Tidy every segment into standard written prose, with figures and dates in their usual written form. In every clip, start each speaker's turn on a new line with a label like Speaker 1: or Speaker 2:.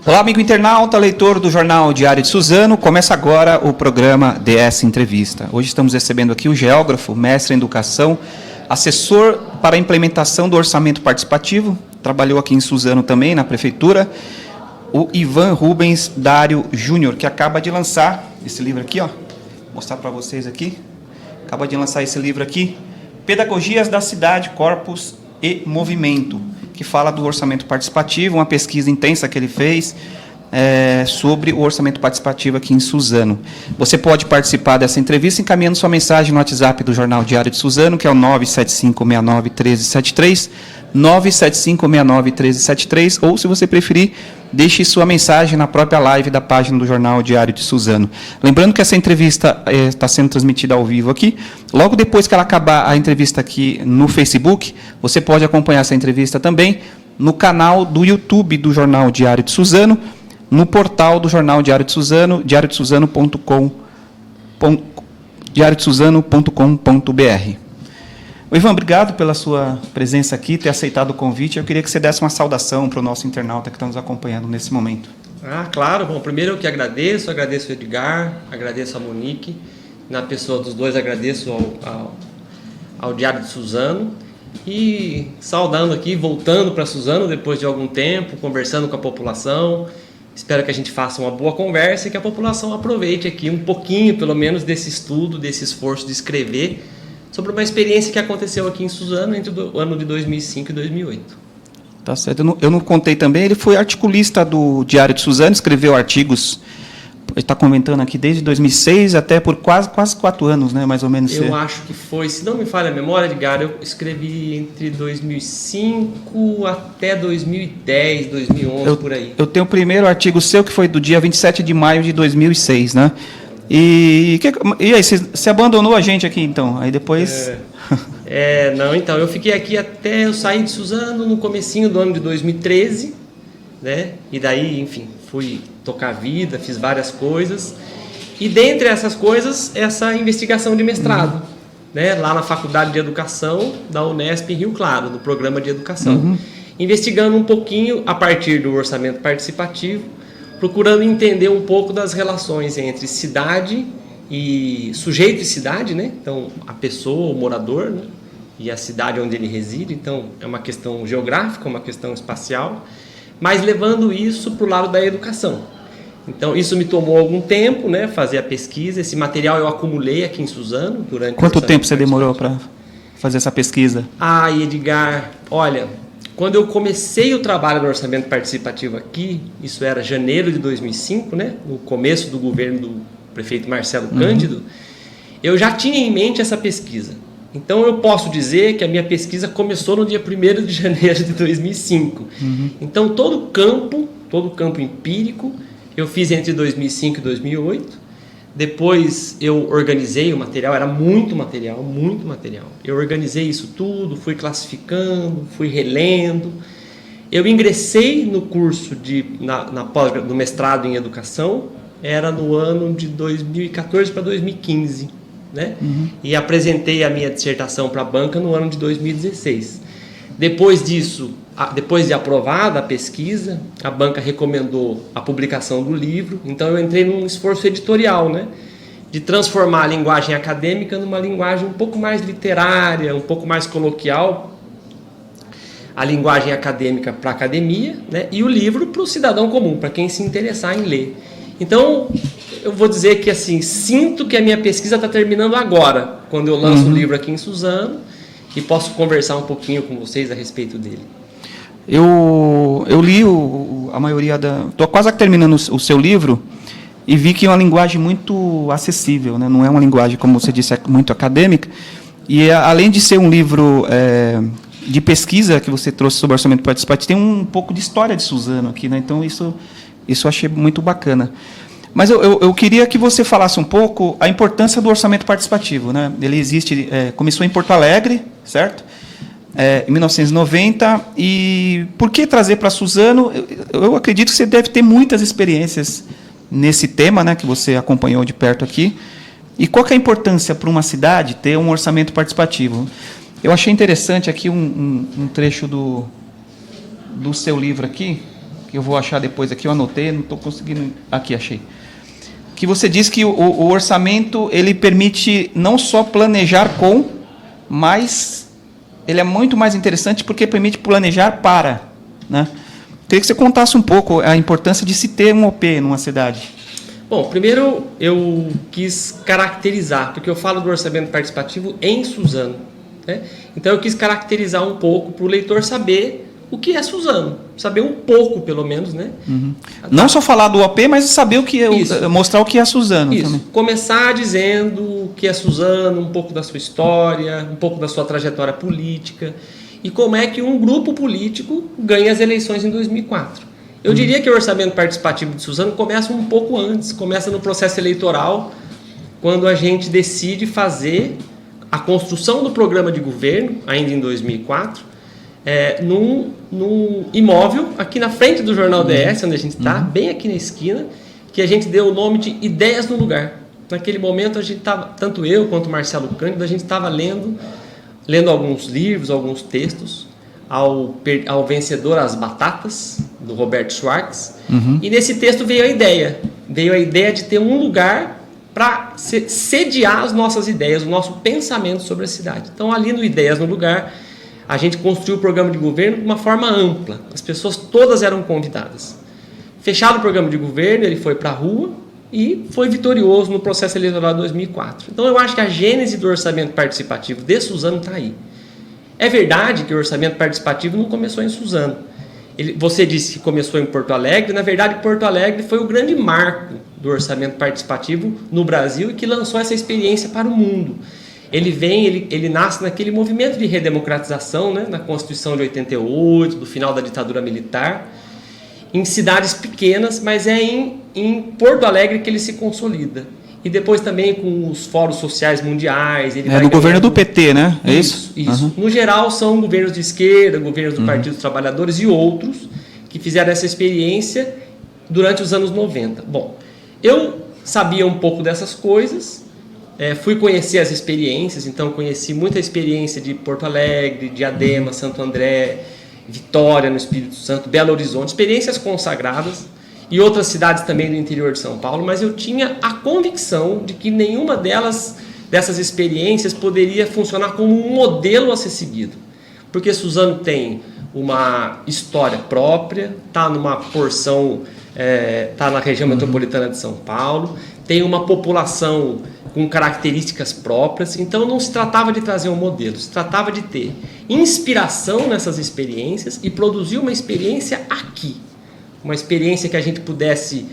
Speaker 1: Olá, amigo internauta, leitor do Jornal Diário de Suzano. Começa agora o programa DS Entrevista. Hoje estamos recebendo aqui o geógrafo, mestre em educação, assessor para a implementação do orçamento participativo, trabalhou aqui em Suzano também, na prefeitura, o Ivan Rubens Dário Júnior, que acaba de lançar esse livro aqui, ó. Vou mostrar para vocês aqui. Acaba de lançar esse livro aqui, Pedagogias da Cidade, Corpos e Movimento, que fala do orçamento participativo, uma pesquisa intensa que ele fez sobre o orçamento participativo aqui em Suzano. Você pode participar dessa entrevista encaminhando sua mensagem no WhatsApp do Jornal Diário de Suzano, que é o 975691373, 975691373, ou, se você preferir, deixe sua mensagem na própria live da página do Jornal Diário de Suzano. Lembrando que essa entrevista está sendo transmitida ao vivo aqui. Logo depois que ela acabar a entrevista aqui no Facebook, você pode acompanhar essa entrevista também no canal do YouTube do Jornal Diário de Suzano, no portal do Jornal Diário de Suzano, diariodesuzano.com.br. Ivan, obrigado pela sua presença aqui, ter aceitado o convite. Eu queria que você desse uma saudação para o nosso internauta que está nos acompanhando nesse momento.
Speaker 2: Claro. Bom, primeiro eu que agradeço o Edgar, agradeço a Monique, na pessoa dos dois agradeço ao Diário de Suzano, e saudando aqui, voltando para Suzano depois de algum tempo, conversando com a população. Espero que a gente faça uma boa conversa e que a população aproveite aqui um pouquinho, pelo menos, desse estudo, desse esforço de escrever sobre uma experiência que aconteceu aqui em Suzano entre o ano de 2005 e 2008.
Speaker 1: Tá certo. Eu não contei também, ele foi articulista do Diário de Suzano, escreveu artigos, ele está comentando aqui desde 2006 até por quase 4 anos, né, mais ou menos.
Speaker 2: Eu acho que foi, se não me falha a memória, Edgar, eu escrevi entre 2005 até 2010, 2011, por aí. Eu
Speaker 1: tenho o primeiro artigo seu, que foi do dia 27 de maio de 2006, né? E aí, você abandonou a gente aqui, então? Aí depois...
Speaker 2: Não, então, eu fiquei aqui até eu sair de Suzano no comecinho do ano de 2013, né? E daí, enfim, fui tocar a vida, fiz várias coisas. E dentre essas coisas, essa investigação de mestrado, né? Lá na Faculdade de Educação da Unesp em Rio Claro, no programa de educação. Investigando um pouquinho a partir do orçamento participativo, procurando entender um pouco das relações entre cidade e sujeito e cidade, né? Então, a pessoa, o morador, né? E a cidade onde ele reside. Então, é uma questão geográfica, uma questão espacial, mas levando isso para o lado da educação. Então, isso me tomou algum tempo, né? Fazer a pesquisa. Esse material eu acumulei aqui em Suzano durante...
Speaker 1: Quanto tempo você demorou para fazer essa pesquisa?
Speaker 2: Edgar, olha... Quando eu comecei o trabalho do orçamento participativo aqui, isso era janeiro de 2005, né? No começo do governo do prefeito Marcelo Cândido, eu já tinha em mente essa pesquisa. Então, eu posso dizer que a minha pesquisa começou no dia 1º de janeiro de 2005. Então, todo o campo empírico, eu fiz entre 2005 e 2008. Depois eu organizei o material, era muito material. Eu organizei isso tudo, fui classificando, fui relendo. Eu ingressei no curso no mestrado em educação, era no ano de 2014 para 2015, né? E apresentei a minha dissertação para a banca no ano de 2016. Depois disso, depois de aprovada a pesquisa, a banca recomendou a publicação do livro. Então eu entrei num esforço editorial, né, de transformar a linguagem acadêmica numa linguagem um pouco mais literária, um pouco mais coloquial, a linguagem acadêmica para a academia, né, e o livro para o cidadão comum, para quem se interessar em ler. Então, eu vou dizer que assim, sinto que a minha pesquisa está terminando agora, quando eu lanço o livro aqui em Suzano, e posso conversar um pouquinho com vocês a respeito dele.
Speaker 1: Eu li a maioria estou quase terminando o seu livro e vi que é uma linguagem muito acessível, né? Não é uma linguagem, como você disse, muito acadêmica. E, além de ser um livro de pesquisa que você trouxe sobre orçamento participativo, tem um pouco de história de Suzano aqui, né? Então, isso eu achei muito bacana. Mas eu queria que você falasse um pouco a importância do orçamento participativo, né? Ele existe, começou em Porto Alegre, certo? Em 1990, e por que trazer para Suzano? Eu acredito que você deve ter muitas experiências nesse tema, né, que você acompanhou de perto aqui. E qual que é a importância para uma cidade ter um orçamento participativo? Eu achei interessante aqui um trecho do seu livro aqui, que eu vou achar depois aqui, eu anotei, não estou conseguindo... Aqui, achei. Que você diz que o orçamento, ele permite não só planejar com, mas ele é muito mais interessante porque permite planejar para, né? Queria que você contasse um pouco a importância de se ter um OP numa cidade.
Speaker 2: Bom, primeiro eu quis caracterizar, porque eu falo do orçamento participativo em Suzano, né? Então eu quis caracterizar um pouco para o leitor saber o que é Suzano, saber um pouco pelo menos, né?
Speaker 1: Uhum. Não só falar do OP, mas saber o que é, mostrar o que é Suzano.
Speaker 2: Isso.
Speaker 1: Também.
Speaker 2: Começar dizendo o que é Suzano, um pouco da sua história, um pouco da sua trajetória política e como é que um grupo político ganha as eleições em 2004. Eu diria que o orçamento participativo de Suzano começa um pouco antes, começa no processo eleitoral, quando a gente decide fazer a construção do programa de governo, ainda em 2004, num imóvel aqui na frente do Jornal DS, onde a gente está, bem aqui na esquina, que a gente deu o nome de Ideias no Lugar. Naquele momento, a gente estava, tanto eu quanto o Marcelo Cândido, a gente estava lendo alguns livros, alguns textos, ao Vencedor às Batatas, do Roberto Schwartz, e nesse texto veio a ideia de ter um lugar para sediar as nossas ideias, o nosso pensamento sobre a cidade. Então, ali no Ideias no Lugar, a gente construiu o programa de governo de uma forma ampla. As pessoas todas eram convidadas. Fechado o programa de governo, ele foi para a rua e foi vitorioso no processo eleitoral de 2004. Então, eu acho que a gênese do orçamento participativo de Suzano está aí. É verdade que o orçamento participativo não começou em Suzano. Você disse que começou em Porto Alegre. Na verdade, Porto Alegre foi o grande marco do orçamento participativo no Brasil e que lançou essa experiência para o mundo. Ele nasce naquele movimento de redemocratização, né, na Constituição de 88, do final da ditadura militar, em cidades pequenas, mas é em Porto Alegre que ele se consolida. E depois também com os fóruns sociais mundiais.
Speaker 1: No governo do PT, né? É isso?
Speaker 2: Isso.
Speaker 1: Uhum.
Speaker 2: No geral, são governos de esquerda, governos do Partido dos Trabalhadores e outros que fizeram essa experiência durante os anos 90. Bom, eu sabia um pouco dessas coisas, fui conhecer as experiências, então conheci muita experiência de Porto Alegre, Diadema, Santo André, Vitória no Espírito Santo, Belo Horizonte, experiências consagradas, e outras cidades também do interior de São Paulo, mas eu tinha a convicção de que nenhuma dessas experiências poderia funcionar como um modelo a ser seguido. Porque Suzano tem uma história própria, está numa porção, está na região metropolitana de São Paulo, tem uma população com características próprias, então não se tratava de trazer um modelo, se tratava de ter inspiração nessas experiências e produzir uma experiência aqui. Uma experiência que a gente pudesse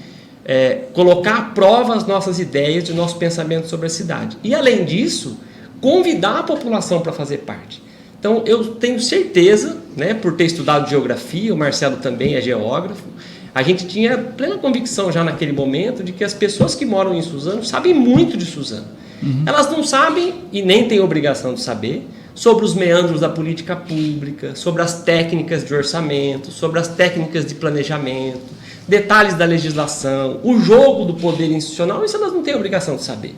Speaker 2: colocar à prova as nossas ideias e o nosso pensamento sobre a cidade. E, além disso, convidar a população para fazer parte. Então, eu tenho certeza, né, por ter estudado geografia, o Marcelo também é geógrafo, a gente tinha plena convicção já naquele momento de que as pessoas que moram em Suzano sabem muito de Suzano. Elas não sabem, e nem têm obrigação de saber, sobre os meandros da política pública, sobre as técnicas de orçamento, sobre as técnicas de planejamento, detalhes da legislação, o jogo do poder institucional, isso elas não têm obrigação de saber.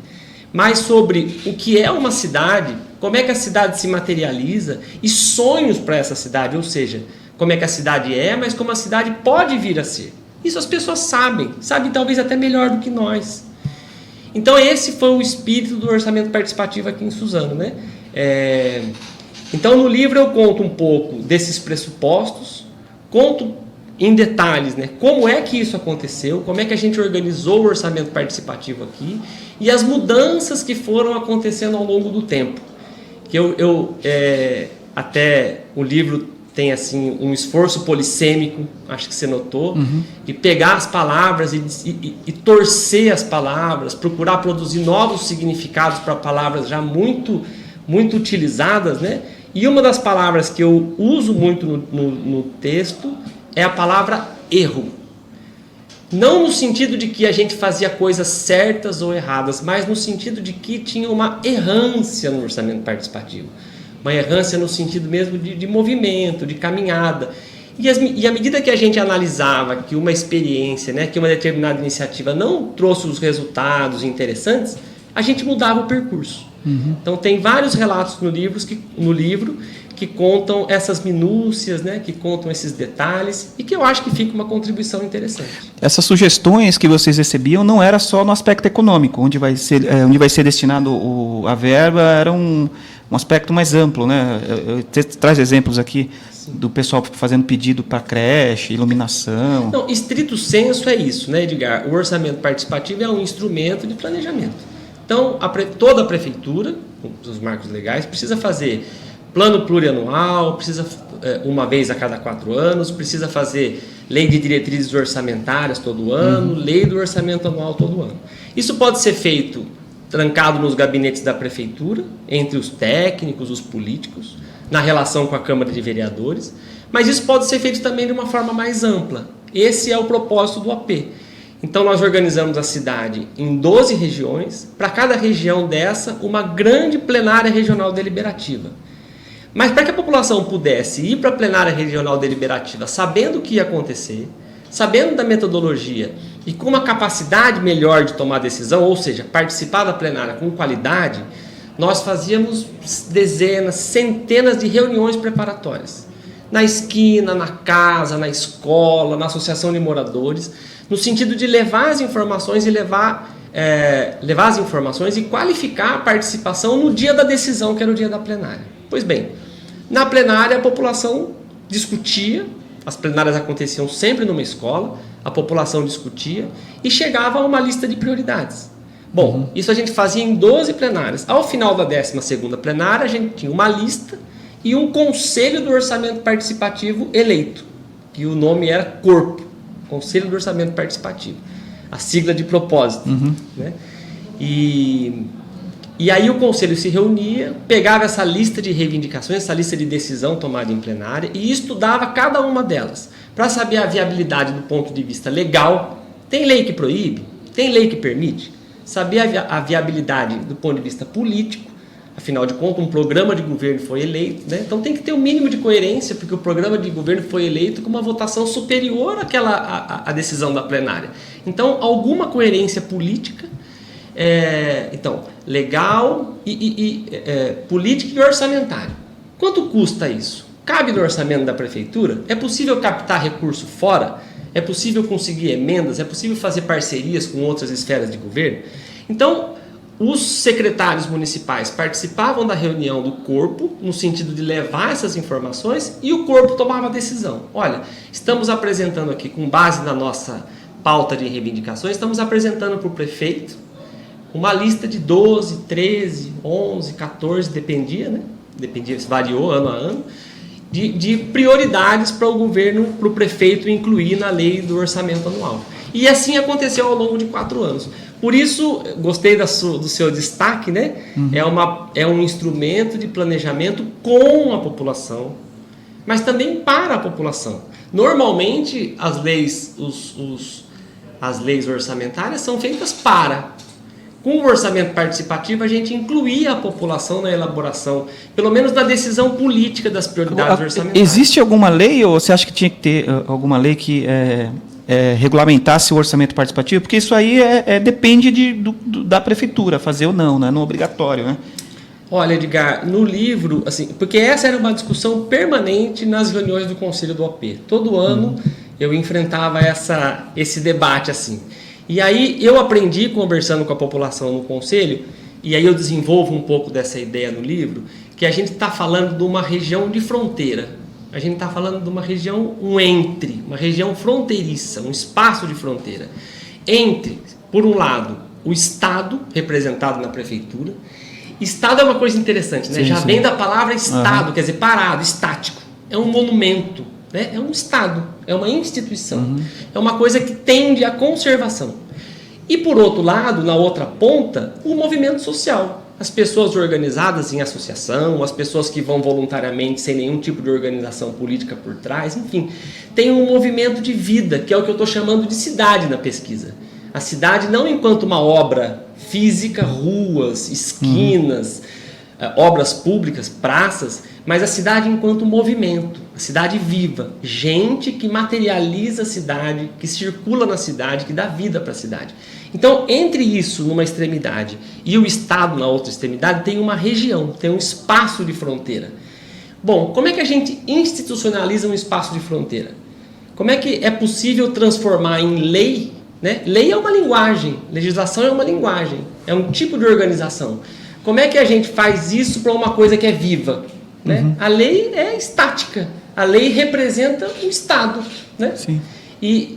Speaker 2: Mas sobre o que é uma cidade, como é que a cidade se materializa e sonhos para essa cidade, ou seja, como é que a cidade é, mas como a cidade pode vir a ser. Isso as pessoas sabem talvez até melhor do que nós. Então esse foi o espírito do orçamento participativo aqui em Suzano, né? Então no livro eu conto um pouco desses pressupostos, conto em detalhes, né, como é que isso aconteceu, como é que a gente organizou o orçamento participativo aqui e as mudanças que foram acontecendo ao longo do tempo. Que até o livro tem assim um esforço polissêmico, acho que você notou, de pegar as palavras e torcer as palavras, procurar produzir novos significados para palavras já muito utilizadas, né? E uma das palavras que eu uso muito no texto é a palavra erro. Não no sentido de que a gente fazia coisas certas ou erradas, mas no sentido de que tinha uma errância no orçamento participativo. Uma errância no sentido mesmo de movimento, de caminhada. E à medida que a gente analisava que uma experiência, né, que uma determinada iniciativa não trouxe os resultados interessantes, a gente mudava o percurso. Então tem vários relatos no livro que contam essas minúcias, né, que contam esses detalhes e que eu acho que fica uma contribuição interessante.
Speaker 1: Essas sugestões que vocês recebiam não era só no aspecto econômico, onde vai ser destinado a verba, era um aspecto mais amplo, né? Você traz exemplos aqui do pessoal fazendo pedido para creche, iluminação.
Speaker 2: Não, estrito senso é isso, né, Edgar? O orçamento participativo é um instrumento de planejamento. Então, toda a prefeitura, com os marcos legais, precisa fazer plano plurianual, precisa uma vez a cada 4 anos, precisa fazer lei de diretrizes orçamentárias todo ano, lei do orçamento anual todo ano. Isso pode ser feito trancado nos gabinetes da prefeitura, entre os técnicos, os políticos, na relação com a Câmara de Vereadores, mas isso pode ser feito também de uma forma mais ampla. Esse é o propósito do AP. Então nós organizamos a cidade em 12 regiões, para cada região dessa, uma grande plenária regional deliberativa. Mas para que a população pudesse ir para a plenária regional deliberativa sabendo o que ia acontecer, sabendo da metodologia e com uma capacidade melhor de tomar decisão, ou seja, participar da plenária com qualidade, nós fazíamos dezenas, centenas de reuniões preparatórias. Na esquina, na casa, na escola, na associação de moradores, no sentido de levar as informações e levar as informações e qualificar a participação no dia da decisão, que era o dia da plenária. Pois bem, na plenária a população discutia, as plenárias aconteciam sempre numa escola, a população discutia e chegava a uma lista de prioridades. Bom, isso a gente fazia em 12 plenárias. Ao final da 12ª plenária, a gente tinha uma lista e um conselho do orçamento participativo eleito, que o nome era Corpo, Conselho do Orçamento Participativo, a sigla de propósito. Né? E aí o conselho se reunia, pegava essa lista de reivindicações, essa lista de decisão tomada em plenária e estudava cada uma delas, para saber a viabilidade do ponto de vista legal. Tem lei que proíbe? Tem lei que permite? Saber a viabilidade do ponto de vista político, afinal de contas um programa de governo foi eleito, né? Então tem que ter um mínimo de coerência, porque o programa de governo foi eleito com uma votação superior à decisão da plenária. Então alguma coerência política, então legal, política e orçamentária. Quanto custa isso? Cabe no orçamento da prefeitura? É possível captar recurso fora? É possível conseguir emendas? É possível fazer parcerias com outras esferas de governo? Então, os secretários municipais participavam da reunião do corpo, no sentido de levar essas informações, e o corpo tomava a decisão. Olha, estamos apresentando aqui, com base na nossa pauta de reivindicações, estamos apresentando para o prefeito uma lista de 12, 13, 11, 14, dependia, variou ano a ano, de prioridades para o governo, para o prefeito incluir na lei do orçamento anual. E assim aconteceu ao longo de 4 anos. Por isso, gostei do seu destaque, né? É um instrumento de planejamento com a população, mas também para a população. Normalmente, as leis orçamentárias são feitas para. Com o orçamento participativo, a gente incluía a população na elaboração, pelo menos na decisão política das prioridades orçamentárias.
Speaker 1: Existe alguma lei, ou você acha que tinha que ter alguma lei que regulamentasse o orçamento participativo? Porque isso aí depende da prefeitura fazer ou não, né? Não é obrigatório, né?
Speaker 2: Olha, Edgar, no livro, assim, porque essa era uma discussão permanente nas reuniões do Conselho do OP. Todo ano eu enfrentava esse debate assim. E aí eu aprendi, conversando com a população no Conselho, e aí eu desenvolvo um pouco dessa ideia no livro, que a gente está falando de uma região de fronteira. A gente está falando de uma região, uma região fronteiriça, um espaço de fronteira. Entre, por um lado, o Estado, representado na prefeitura. Estado é uma coisa interessante, né? Já vem da palavra Estado, quer dizer, parado, estático. É um monumento, né? É um Estado, é uma instituição. É uma coisa que tende à conservação. E, por outro lado, na outra ponta, o movimento social. As pessoas organizadas em associação, as pessoas que vão voluntariamente sem nenhum tipo de organização política por trás, enfim, tem um movimento de vida, que é o que eu estou chamando de cidade na pesquisa. A cidade não enquanto uma obra física, ruas, esquinas, obras públicas, praças, mas a cidade enquanto movimento, a cidade viva, gente que materializa a cidade, que circula na cidade, que dá vida para a cidade. Então, entre isso, numa extremidade, e o Estado na outra extremidade, tem uma região, tem um espaço de fronteira. Bom, como é que a gente institucionaliza um espaço de fronteira? Como é que é possível transformar em lei, né? Lei é uma linguagem, legislação é uma linguagem, é um tipo de organização. Como é que a gente faz isso para uma coisa que é viva? Né? A lei é estática, a lei representa o Estado. Né?
Speaker 1: Sim.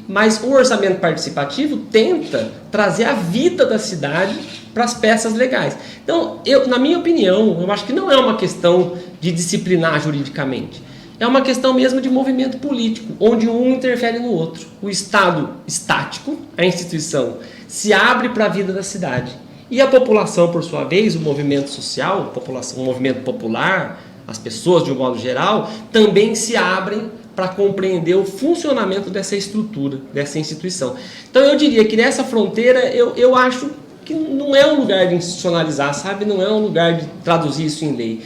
Speaker 2: Mas o orçamento participativo tenta trazer a vida da cidade para as peças legais. Então, na minha opinião, eu acho que não é uma questão de disciplinar juridicamente. É uma questão mesmo de movimento político, onde um interfere no outro. O Estado estático, a instituição, se abre para a vida da cidade. E a população, por sua vez, o movimento social, o movimento popular, as pessoas de um modo geral, também se abrem para compreender o funcionamento dessa estrutura, dessa instituição. Então eu diria que nessa fronteira eu acho que não é um lugar de institucionalizar, sabe? Não é um lugar de traduzir isso em lei.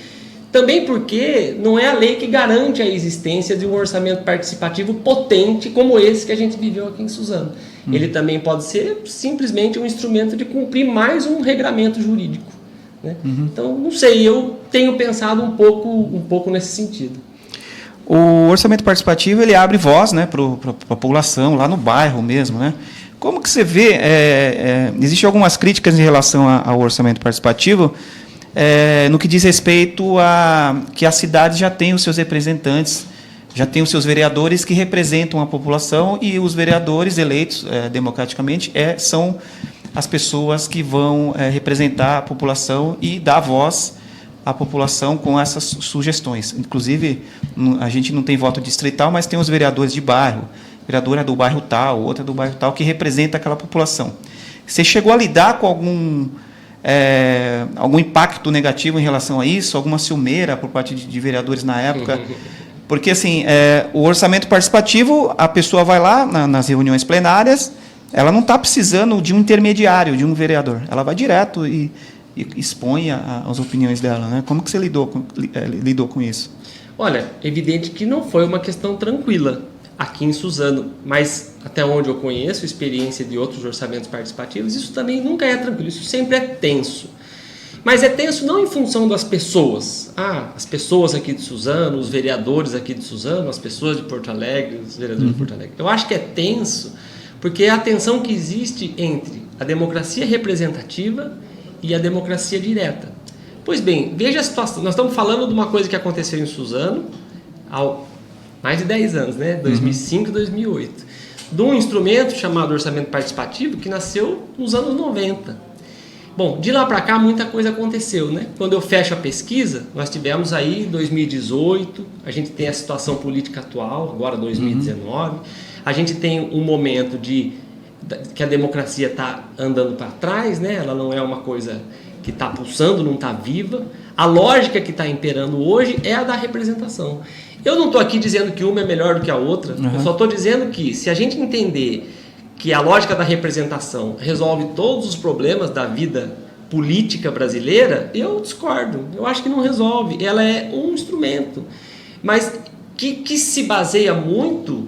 Speaker 2: Também porque não é a lei que garante a existência de um orçamento participativo potente como esse que a gente viveu aqui em Suzano. Ele também pode ser simplesmente um instrumento de cumprir mais um regramento jurídico. Né? Então, não sei, eu tenho pensado um pouco nesse sentido.
Speaker 1: O orçamento participativo ele abre voz, né, para a população, lá no bairro mesmo. Né? Como que você vê, existem algumas críticas em relação ao orçamento participativo, no que diz respeito a que a cidade já tem os seus representantes, já tem os seus vereadores que representam a população, e os vereadores eleitos democraticamente são as pessoas que vão representar a população e dar voz à população com essas sugestões. Inclusive, a gente não tem voto distrital, mas tem os vereadores de bairro. O vereador é do bairro tal, outro é do bairro tal, que representa aquela população. Você chegou a lidar com algum impacto negativo em relação a isso? Alguma ciumeira por parte de vereadores na época? Porque, assim, o orçamento participativo, a pessoa vai lá nas reuniões plenárias, ela não está precisando de um intermediário, de um vereador. Ela vai direto e expõe as opiniões dela. Né? Como que você lidou com isso?
Speaker 2: Olha, evidente que não foi uma questão tranquila aqui em Suzano, mas até onde eu conheço, experiência de outros orçamentos participativos, isso também nunca é tranquilo, isso sempre é tenso. Mas é tenso não em função das pessoas. As pessoas aqui de Suzano, os vereadores aqui de Suzano, as pessoas de Porto Alegre, os vereadores de Porto Alegre. Eu acho que é tenso porque é a tensão que existe entre a democracia representativa e a democracia direta. Pois bem, veja a situação. Nós estamos falando de uma coisa que aconteceu em Suzano há mais de 10 anos, né? 2005 e 2008. De um instrumento chamado orçamento participativo que nasceu nos anos 90. Bom, de lá para cá muita coisa aconteceu, né? Quando eu fecho a pesquisa, nós tivemos aí 2018, a gente tem a situação política atual, agora 2019, a gente tem um momento que a democracia está andando para trás, né? Ela não é uma coisa que está pulsando, não está viva. A lógica que está imperando hoje é a da representação. Eu não estou aqui dizendo que uma é melhor do que a outra, eu só estou dizendo que se a gente entender que a lógica da representação resolve todos os problemas da vida política brasileira, eu discordo. Eu acho que não resolve. Ela é um instrumento, mas que se baseia muito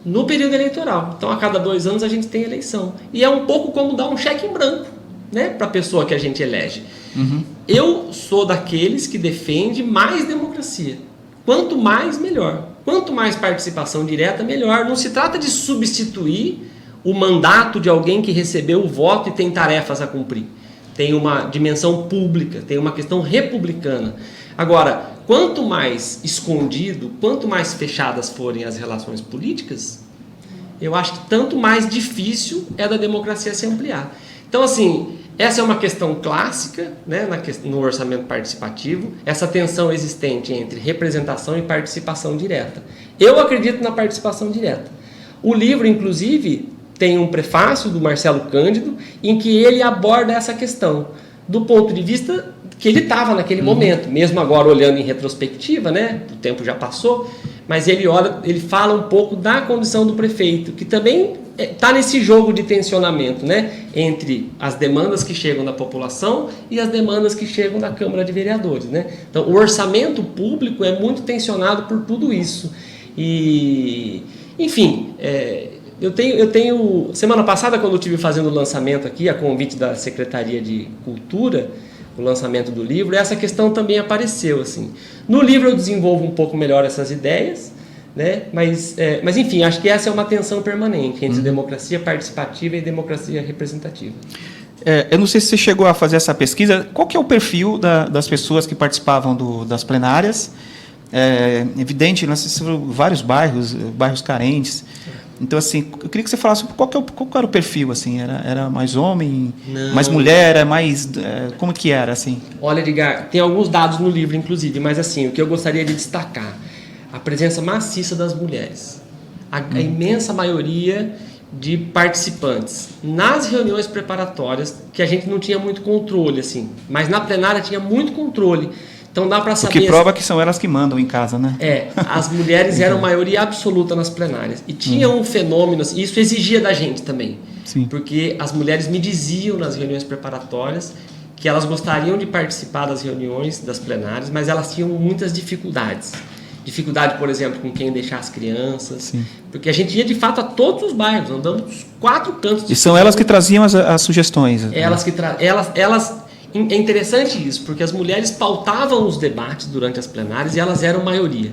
Speaker 2: no período eleitoral. Então, a cada 2 anos a gente tem eleição. E é um pouco como dar um cheque em branco, né, para a pessoa que a gente elege. Eu sou daqueles que defende mais democracia. Quanto mais, melhor. Quanto mais participação direta, melhor. Não se trata de substituir o mandato de alguém que recebeu o voto e tem tarefas a cumprir. Tem uma dimensão pública, tem uma questão republicana. Agora, quanto mais escondido, quanto mais fechadas forem as relações políticas, eu acho que tanto mais difícil é da democracia se ampliar. Então, assim, essa é uma questão clássica, né, no orçamento participativo, essa tensão existente entre representação e participação direta. Eu acredito na participação direta. O livro, inclusive, tem um prefácio do Marcelo Cândido em que ele aborda essa questão do ponto de vista que ele estava naquele momento, mesmo agora olhando em retrospectiva, né? O tempo já passou, mas ele fala um pouco da condição do prefeito, que também está nesse jogo de tensionamento, né? Entre as demandas que chegam da população e as demandas que chegam da Câmara de Vereadores, né? Então, o orçamento público é muito tensionado por tudo isso. E, enfim, eu tenho... Semana passada, quando eu estive fazendo o lançamento aqui, a convite da Secretaria de Cultura, o lançamento do livro, essa questão também apareceu, assim. No livro eu desenvolvo um pouco melhor essas ideias, né? Mas enfim, acho que essa é uma tensão permanente entre democracia participativa e democracia representativa.
Speaker 1: Eu não sei se você chegou a fazer essa pesquisa. Qual que é o perfil das pessoas que participavam das plenárias? Evidente, nós temos vários bairros carentes. Então, assim, eu queria que você falasse qual era o perfil, assim, era mais homem,
Speaker 2: Não.
Speaker 1: mais mulher, como que era, assim?
Speaker 2: Olha, Edgar, tem alguns dados no livro, inclusive, mas assim, o que eu gostaria de destacar, a presença maciça das mulheres, a imensa maioria de participantes nas reuniões preparatórias, que a gente não tinha muito controle, assim, mas na plenária tinha muito controle. Então dá para saber...
Speaker 1: O que prova que são elas que mandam em casa, né?
Speaker 2: As mulheres eram maioria absoluta nas plenárias. E tinha um fenômeno, e isso exigia da gente também.
Speaker 1: Sim.
Speaker 2: Porque as mulheres me diziam nas reuniões preparatórias que elas gostariam de participar das reuniões, das plenárias, mas elas tinham muitas dificuldades. Dificuldade, por exemplo, com quem deixar as crianças. Sim. Porque a gente ia, de fato, a todos os bairros, andando dos 4 cantos.
Speaker 1: E são elas que traziam as sugestões.
Speaker 2: Elas é interessante isso, porque as mulheres pautavam os debates durante as plenárias e elas eram maioria.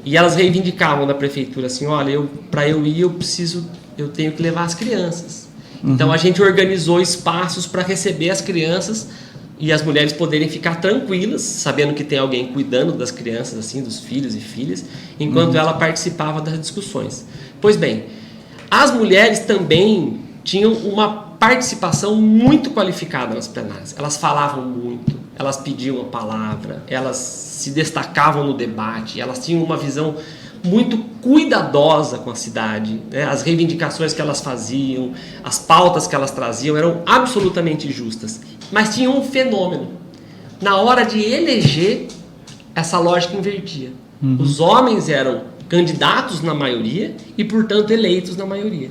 Speaker 2: E elas reivindicavam da prefeitura assim, olha, para eu ir eu tenho que levar as crianças. Então a gente organizou espaços para receber as crianças e as mulheres poderem ficar tranquilas, sabendo que tem alguém cuidando das crianças, assim, dos filhos e filhas, enquanto ela participava das discussões. Pois bem, as mulheres também tinham uma participação muito qualificada nas plenárias. Elas falavam muito, elas pediam a palavra, elas se destacavam no debate, elas tinham uma visão muito cuidadosa com a cidade, né? As reivindicações que elas faziam, as pautas que elas traziam eram absolutamente justas. Mas tinha um fenômeno. Na hora de eleger, essa lógica invertia. Os homens eram candidatos na maioria e, portanto, eleitos na maioria.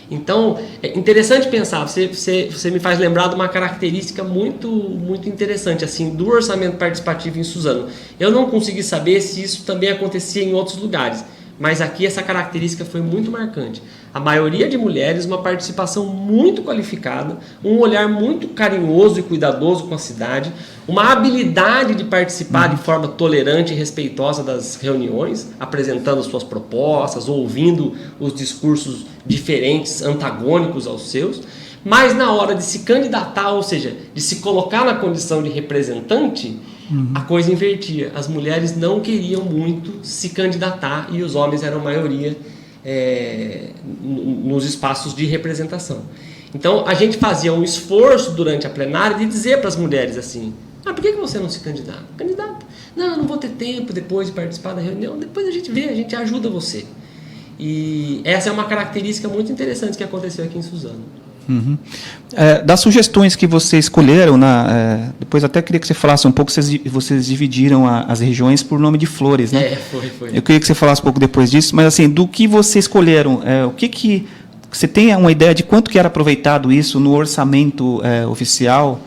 Speaker 2: Então, é interessante pensar, você me faz lembrar de uma característica muito, muito interessante assim, do orçamento participativo em Suzano. Eu não consegui saber se isso também acontecia em outros lugares, mas aqui essa característica foi muito marcante. A maioria de mulheres, uma participação muito qualificada, um olhar muito carinhoso e cuidadoso com a cidade, uma habilidade de participar de forma tolerante e respeitosa das reuniões, apresentando suas propostas, ouvindo os discursos diferentes, antagônicos aos seus, mas na hora de se candidatar, ou seja, de se colocar na condição de representante, a coisa invertia. As mulheres não queriam muito se candidatar e os homens eram maioria nos espaços de representação. Então a gente fazia um esforço durante a plenária de dizer para as mulheres assim: por que você não se candidata? Candidato? Não, eu não vou ter tempo depois de participar da reunião, depois a gente vê, a gente ajuda você. E essa é uma característica muito interessante que aconteceu aqui em Suzano.
Speaker 1: Das sugestões que vocês escolheram, depois até queria que você falasse um pouco, vocês dividiram as regiões por nome de flores, né?
Speaker 2: Foi.
Speaker 1: Eu queria que você falasse um pouco depois disso, mas assim, do que vocês escolheram, o que você tem uma ideia de quanto que era aproveitado isso no orçamento oficial,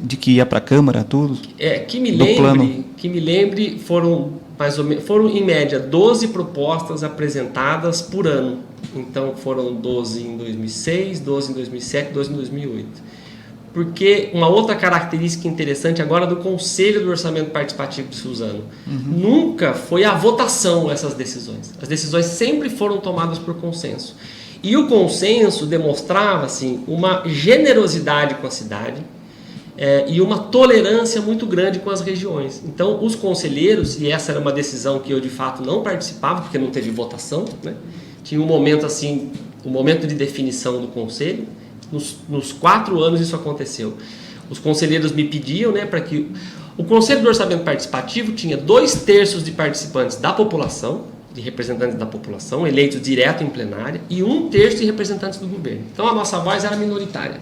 Speaker 1: de que ia para a Câmara, tudo?
Speaker 2: Que me lembre, foram em média 12 propostas apresentadas por ano. Então foram 12 em 2006, 12 em 2007, 12 em 2008. Porque uma outra característica interessante agora do Conselho do Orçamento Participativo de Suzano, nunca foi a votação essas decisões. As decisões sempre foram tomadas por consenso. E o consenso demonstrava assim, uma generosidade com a cidade, e uma tolerância muito grande com as regiões. Então, os conselheiros, e essa era uma decisão que eu de fato não participava, porque não teve votação, né? Tinha um momento assim, um momento de definição do conselho. Nos 4 anos isso aconteceu. Os conselheiros me pediam, né, para que o Conselho do Orçamento Participativo tinha 2/3 de participantes da população, de representantes da população, eleitos direto em plenária, e 1/3 de representantes do governo. Então a nossa voz era minoritária.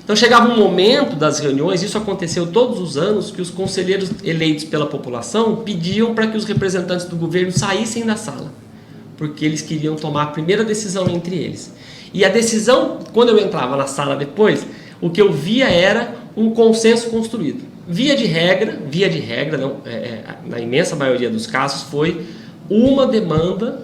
Speaker 2: Então chegava um momento das reuniões, isso aconteceu todos os anos, que os conselheiros eleitos pela população pediam para que os representantes do governo saíssem da sala, porque eles queriam tomar a primeira decisão entre eles. E a decisão, quando eu entrava na sala depois, o que eu via era um consenso construído. Via de regra, não, na imensa maioria dos casos, foi uma demanda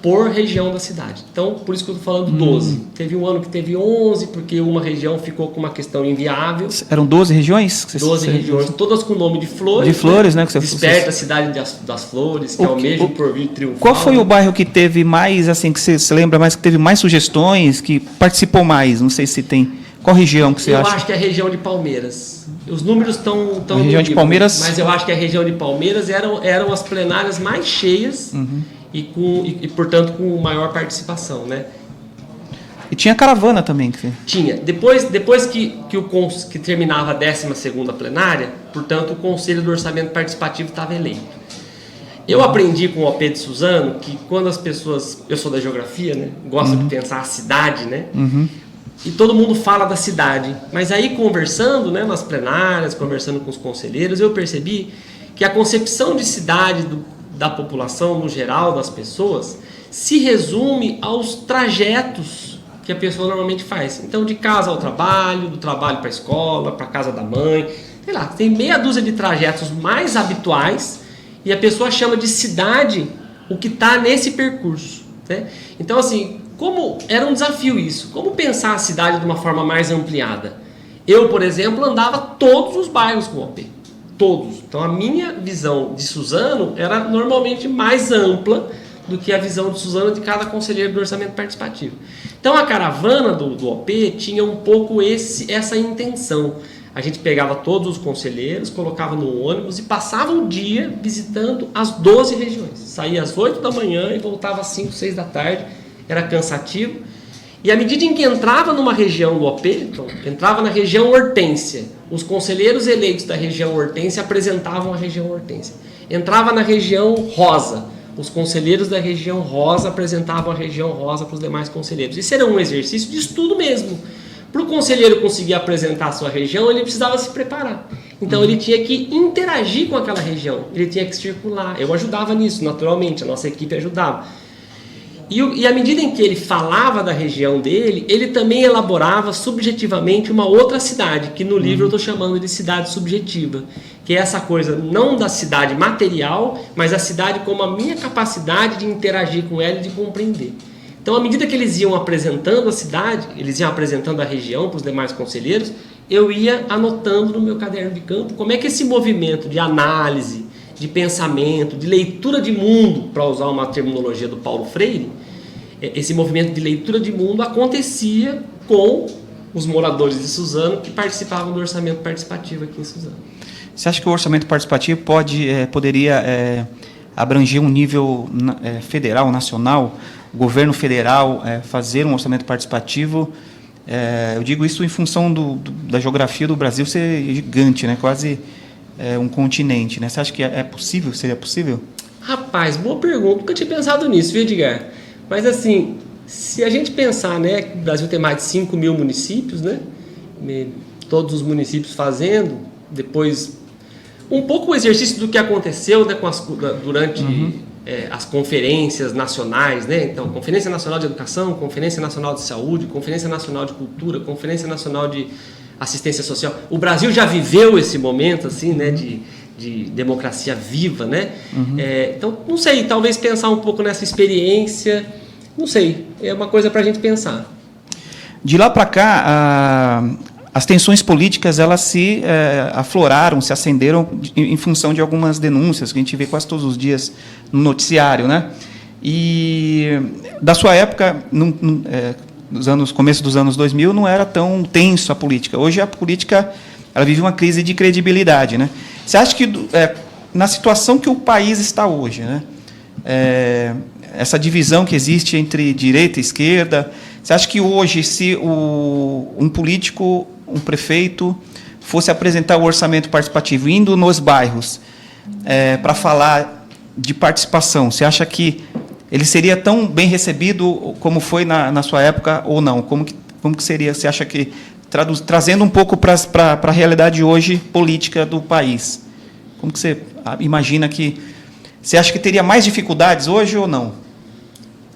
Speaker 2: por região da cidade. Então, por isso que eu estou falando 12. Teve um ano que teve 11, porque uma região ficou com uma questão inviável.
Speaker 1: Eram 12 regiões?
Speaker 2: 12 regiões, todas com o nome de flores.
Speaker 1: De flores, né? Que
Speaker 2: Desperta a cidade das flores, que almeja o porvir triunfal.
Speaker 1: Qual foi o bairro que teve mais, assim, que você se lembra mais, que teve mais sugestões, que participou mais? Não sei se tem. Qual região que você acha?
Speaker 2: Eu acho que é a região de Palmeiras. Os números estão
Speaker 1: a região de Palmeiras.
Speaker 2: Mas eu acho que a região de Palmeiras eram as plenárias mais cheias e, portanto, com maior participação, né?
Speaker 1: E tinha caravana também.
Speaker 2: Tinha. Depois que terminava a 12ª plenária, portanto, o Conselho do Orçamento Participativo estava eleito. Eu aprendi com o OP de Suzano que quando as pessoas... Eu sou da geografia, né? Gosto de pensar a cidade, né? E todo mundo fala da cidade. Mas aí, conversando, né, nas plenárias, conversando com os conselheiros, eu percebi que a concepção de cidade da população, no geral, das pessoas, se resume aos trajetos que a pessoa normalmente faz. Então, de casa ao trabalho, do trabalho para a escola, para a casa da mãe, sei lá, tem meia dúzia de trajetos mais habituais e a pessoa chama de cidade o que está nesse percurso, né? Então, assim, como era um desafio isso, como pensar a cidade de uma forma mais ampliada? Eu, por exemplo, andava todos os bairros com o OP, todos. Então, a minha visão de Suzano era normalmente mais ampla do que a visão de Suzano de cada conselheiro do orçamento participativo. Então, a caravana do OP tinha um pouco essa intenção. A gente pegava todos os conselheiros, colocava no ônibus e passava o dia visitando as 12 regiões. Saía às 8 da manhã e voltava às 5, 6 da tarde. Era cansativo. E à medida em que entrava numa região do OP, então, entrava na região Hortência, os conselheiros eleitos da região Hortência apresentavam a região Hortência. Entrava na região Rosa, os conselheiros da região Rosa apresentavam a região Rosa para os demais conselheiros. Isso era um exercício de estudo mesmo. Para o conselheiro conseguir apresentar a sua região, ele precisava se preparar. Então ele tinha que interagir com aquela região, ele tinha que circular. Eu ajudava nisso, naturalmente, a nossa equipe ajudava. E à medida em que ele falava da região dele, ele também elaborava subjetivamente uma outra cidade, que no livro eu estou chamando de cidade subjetiva, que é essa coisa não da cidade material, mas a cidade como a minha capacidade de interagir com ela e de compreender. Então, à medida que eles iam apresentando a cidade, eles iam apresentando a região para os demais conselheiros, eu ia anotando no meu caderno de campo como é que esse movimento de análise, de pensamento, de leitura de mundo, para usar uma terminologia do Paulo Freire, esse movimento de leitura de mundo acontecia com os moradores de Suzano que participavam do orçamento participativo aqui em Suzano.
Speaker 1: Você acha que o orçamento participativo poderia abranger um nível federal, nacional, o governo federal fazer um orçamento participativo? Eu digo isso em função da geografia do Brasil ser gigante, né? Quase um continente, né? Você acha que é possível? Seria possível?
Speaker 2: Rapaz, boa pergunta. Nunca tinha pensado nisso, viu, Edgar? Mas assim, se a gente pensar, né, que o Brasil tem mais de 5 mil municípios, né? Todos os municípios fazendo, depois um pouco o exercício do que aconteceu, né, durante as conferências nacionais, né? Então, Conferência Nacional de Educação, Conferência Nacional de Saúde, Conferência Nacional de Cultura, Conferência Nacional de Assistência Social. O Brasil já viveu esse momento, assim, né, de democracia viva, né? Então, não sei, talvez pensar um pouco nessa experiência, não sei, é uma coisa para a gente pensar.
Speaker 1: De lá para cá, as tensões políticas elas se afloraram, se acenderam em função de algumas denúncias que a gente vê quase todos os dias no noticiário, né? E da sua época, começo dos anos 2000, não era tão tenso a política. Hoje a política ela vive uma crise de credibilidade, né? Você acha que na situação que o país está hoje, né? Essa divisão que existe entre direita e esquerda, você acha que hoje, se um político, um prefeito, fosse apresentar o orçamento participativo, indo nos bairros para falar de participação, você acha que ele seria tão bem recebido como foi na sua época ou não? Como que seria? Você acha que, trazendo um pouco para a realidade hoje política do país, como que você imagina que... Você acha que teria mais dificuldades hoje ou não?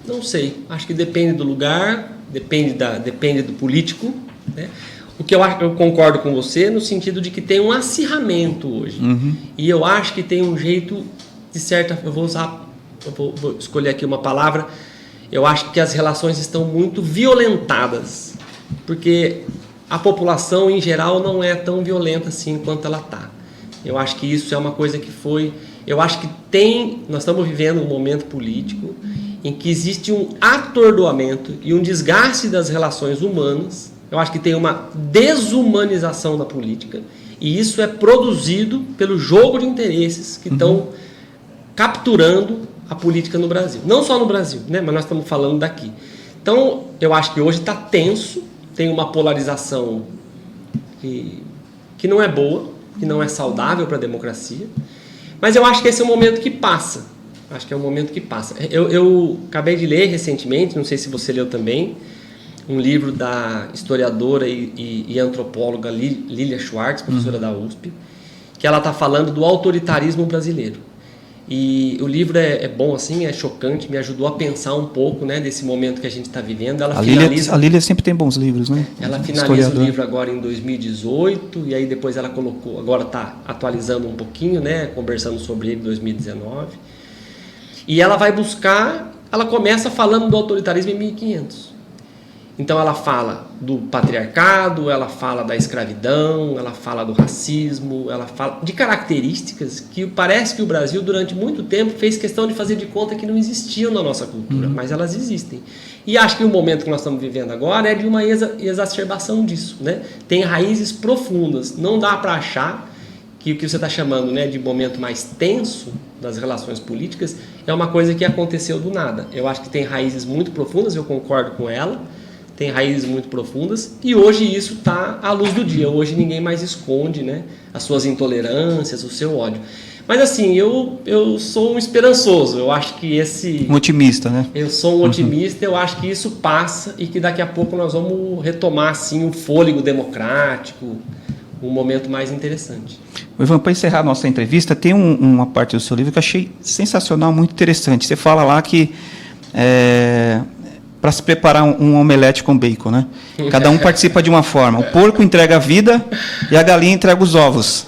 Speaker 2: Não sei. Acho que depende do lugar, depende do político, né? O que eu concordo com você no sentido de que tem um acirramento hoje. E eu acho que tem um jeito, de certa... Eu vou escolher aqui uma palavra, eu acho que as relações estão muito violentadas, porque a população em geral não é tão violenta assim quanto ela está. Eu acho que isso é uma coisa que foi... Eu acho que nós estamos vivendo um momento político em que existe um atordoamento e um desgaste das relações humanas. Eu acho que tem uma desumanização da política, e isso é produzido pelo jogo de interesses que estão capturando a política no Brasil. Não só no Brasil, né? Mas nós estamos falando daqui. Então, eu acho que hoje está tenso, tem uma polarização que não é boa, que não é saudável para a democracia, mas eu acho que esse é um momento que passa. Acho que é um momento que passa. Eu acabei de ler recentemente, não sei se você leu também, um livro da historiadora e antropóloga Lilia Schwartz, professora da USP, que ela está falando do autoritarismo brasileiro. E o livro é bom, assim, é chocante, me ajudou a pensar um pouco, né, desse momento que a gente está vivendo.
Speaker 1: A Lilia sempre tem bons livros, né?
Speaker 2: Ela finaliza o livro agora em 2018, e aí depois ela colocou, agora está atualizando um pouquinho, né, conversando sobre ele em 2019. E ela vai buscar, ela começa falando do autoritarismo em 1500. Então ela fala do patriarcado, ela fala da escravidão, ela fala do racismo, ela fala de características que parece que o Brasil durante muito tempo fez questão de fazer de conta que não existiam na nossa cultura, mas elas existem. E acho que o momento que nós estamos vivendo agora é de uma exacerbação disso, né? Tem raízes profundas, não dá para achar que o que você está chamando, né, de momento mais tenso das relações políticas é uma coisa que aconteceu do nada. Eu acho que tem raízes muito profundas, eu concordo com ela, tem raízes muito profundas, e hoje isso está à luz do dia. Hoje ninguém mais esconde, né, as suas intolerâncias, o seu ódio. Mas assim, eu sou um esperançoso, eu acho que
Speaker 1: Um otimista, né?
Speaker 2: Eu sou um otimista, eu acho que isso passa e que daqui a pouco nós vamos retomar assim, o fôlego democrático, um momento mais interessante.
Speaker 1: Ivan, para encerrar a nossa entrevista, tem uma parte do seu livro que eu achei sensacional, muito interessante. Você fala lá que para se preparar um omelete com bacon, né? Cada um participa de uma forma. O porco entrega a vida e a galinha entrega os ovos.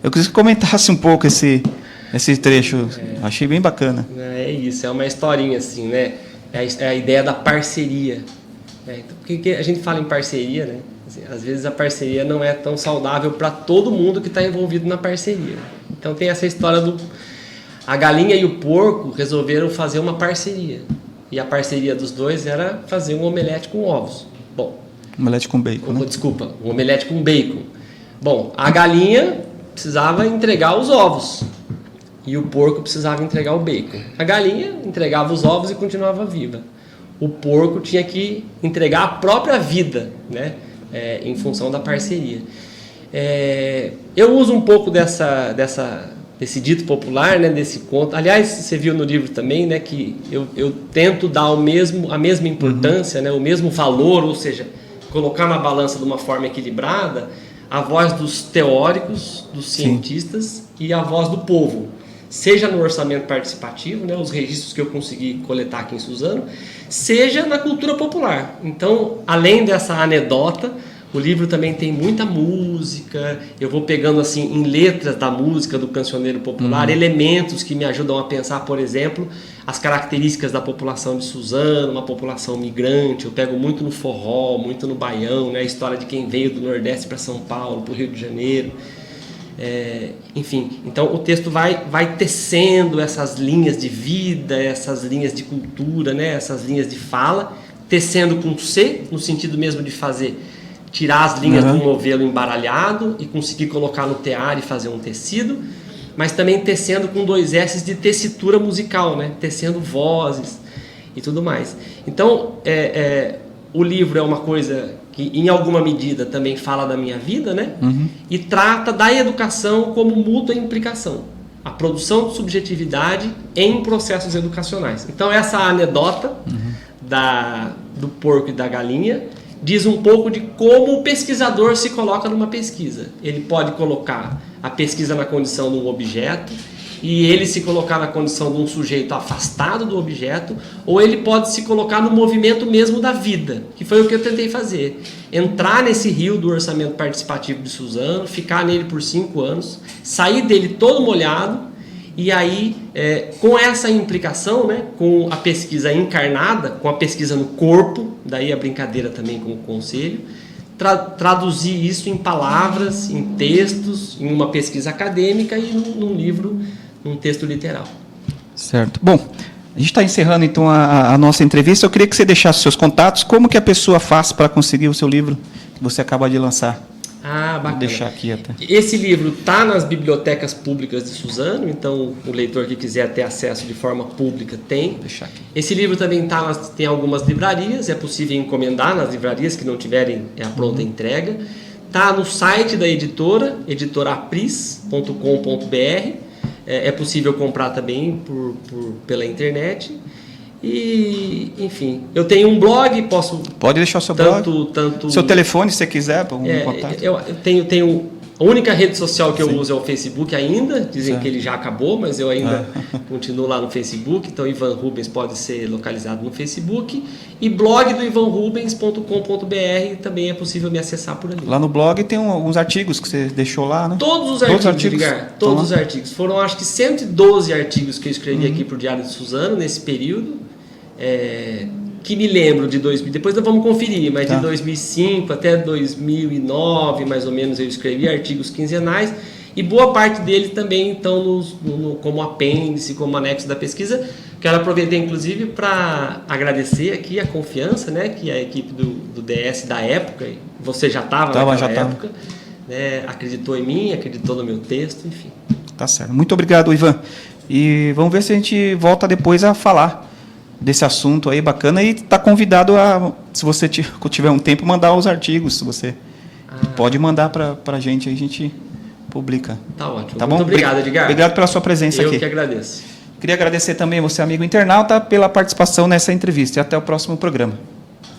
Speaker 1: Eu queria que você comentasse um pouco esse trecho. Achei bem bacana.
Speaker 2: É isso, é uma historinha assim, né? É a ideia da parceria. Então, porque a gente fala em parceria, né? Assim, às vezes a parceria não é tão saudável para todo mundo que está envolvido na parceria. Então tem essa história a galinha e o porco resolveram fazer uma parceria. E a parceria dos dois era fazer um omelete com ovos. Bom,
Speaker 1: omelete com bacon, né?
Speaker 2: Desculpa, um omelete com bacon. Bom, a galinha precisava entregar os ovos e o porco precisava entregar o bacon. A galinha entregava os ovos e continuava viva. O porco tinha que entregar a própria vida, né? Em função da parceria. Eu uso um pouco desse dito popular, né, desse conto. Aliás, você viu no livro também, né, que eu tento dar a mesma importância, né, o mesmo valor, ou seja, colocar na balança de uma forma equilibrada a voz dos teóricos, dos cientistas e a voz do povo. Seja no orçamento participativo, né, os registros que eu consegui coletar aqui em Suzano, seja na cultura popular. Então, além dessa anedota, o livro também tem muita música, eu vou pegando assim em letras da música do cancioneiro popular, elementos que me ajudam a pensar, por exemplo, as características da população de Suzano, uma população migrante. Eu pego muito no forró, muito no baião, né, a história de quem veio do Nordeste para São Paulo, para o Rio de Janeiro. Enfim, então o texto vai tecendo essas linhas de vida, essas linhas de cultura, né, essas linhas de fala, tecendo com C, no sentido mesmo de tirar as linhas do novelo embaralhado e conseguir colocar no tear e fazer um tecido, mas também tecendo com 2 S de tessitura musical, né, tecendo vozes e tudo mais. Então, o livro é uma coisa que em alguma medida também fala da minha vida, né? E trata da educação como mútua implicação, a produção de subjetividade em processos educacionais. Então essa anedota do porco e da galinha diz um pouco de como o pesquisador se coloca numa pesquisa. Ele pode colocar a pesquisa na condição de um objeto, e ele se colocar na condição de um sujeito afastado do objeto, ou ele pode se colocar no movimento mesmo da vida, que foi o que eu tentei fazer. Entrar nesse rio do orçamento participativo de Suzano, ficar nele por 5 anos, sair dele todo molhado E aí, com essa implicação, né, com a pesquisa encarnada, com a pesquisa no corpo, daí a brincadeira também com o conselho, traduzir isso em palavras, em textos, em uma pesquisa acadêmica e num livro, num texto literal.
Speaker 1: Certo. Bom, a gente está encerrando então a nossa entrevista. Eu queria que você deixasse seus contatos. Como que a pessoa faz para conseguir o seu livro que você acaba de lançar?
Speaker 2: Ah, bacana.
Speaker 1: Vou deixar aqui até.
Speaker 2: Esse livro está nas bibliotecas públicas de Suzano, então o leitor que quiser ter acesso de forma pública tem.
Speaker 1: Vou deixar aqui.
Speaker 2: Esse livro também tem algumas livrarias, é possível encomendar nas livrarias que não tiverem a pronta entrega. Está no site da editora, editorapris.com.br. É possível comprar também pela internet. E, enfim, eu tenho um blog, posso...
Speaker 1: Pode deixar o seu blog. Seu telefone, se você quiser, para um contato.
Speaker 2: Eu tenho... A única rede social que eu uso é o Facebook ainda. Dizem que ele já acabou, mas eu ainda continuo lá no Facebook. Então, Ivan Rubens pode ser localizado no Facebook. E blog do ivanrubens.com.br também é possível me acessar por ali.
Speaker 1: Lá no blog tem alguns artigos que você deixou lá, né?
Speaker 2: Todos os artigos, Edgar, todos os artigos. Foram, acho que, 112 artigos que eu escrevi aqui para o Diário de Suzano nesse período. Que me lembro de 2000, depois nós vamos conferir, mas de 2005 até 2009, mais ou menos, eu escrevi artigos quinzenais e boa parte deles também estão como apêndice, como anexo da pesquisa. Quero aproveitar, inclusive, para agradecer aqui a confiança, né, que a equipe do DS da época, você já estava naquela época, né, acreditou em mim, acreditou no meu texto, enfim.
Speaker 1: Tá certo. Muito obrigado, Ivan. E vamos ver se a gente volta depois a falar desse assunto aí bacana, e está convidado a, se você tiver um tempo, mandar os artigos, se você pode mandar para a gente publica.
Speaker 2: Tá ótimo.
Speaker 1: Tá
Speaker 2: Muito
Speaker 1: bom?
Speaker 2: obrigado, Edgar.
Speaker 1: Obrigado pela sua presença aqui.
Speaker 2: Eu que agradeço.
Speaker 1: Queria agradecer também você, amigo internauta, pela participação nessa entrevista, e até o próximo programa.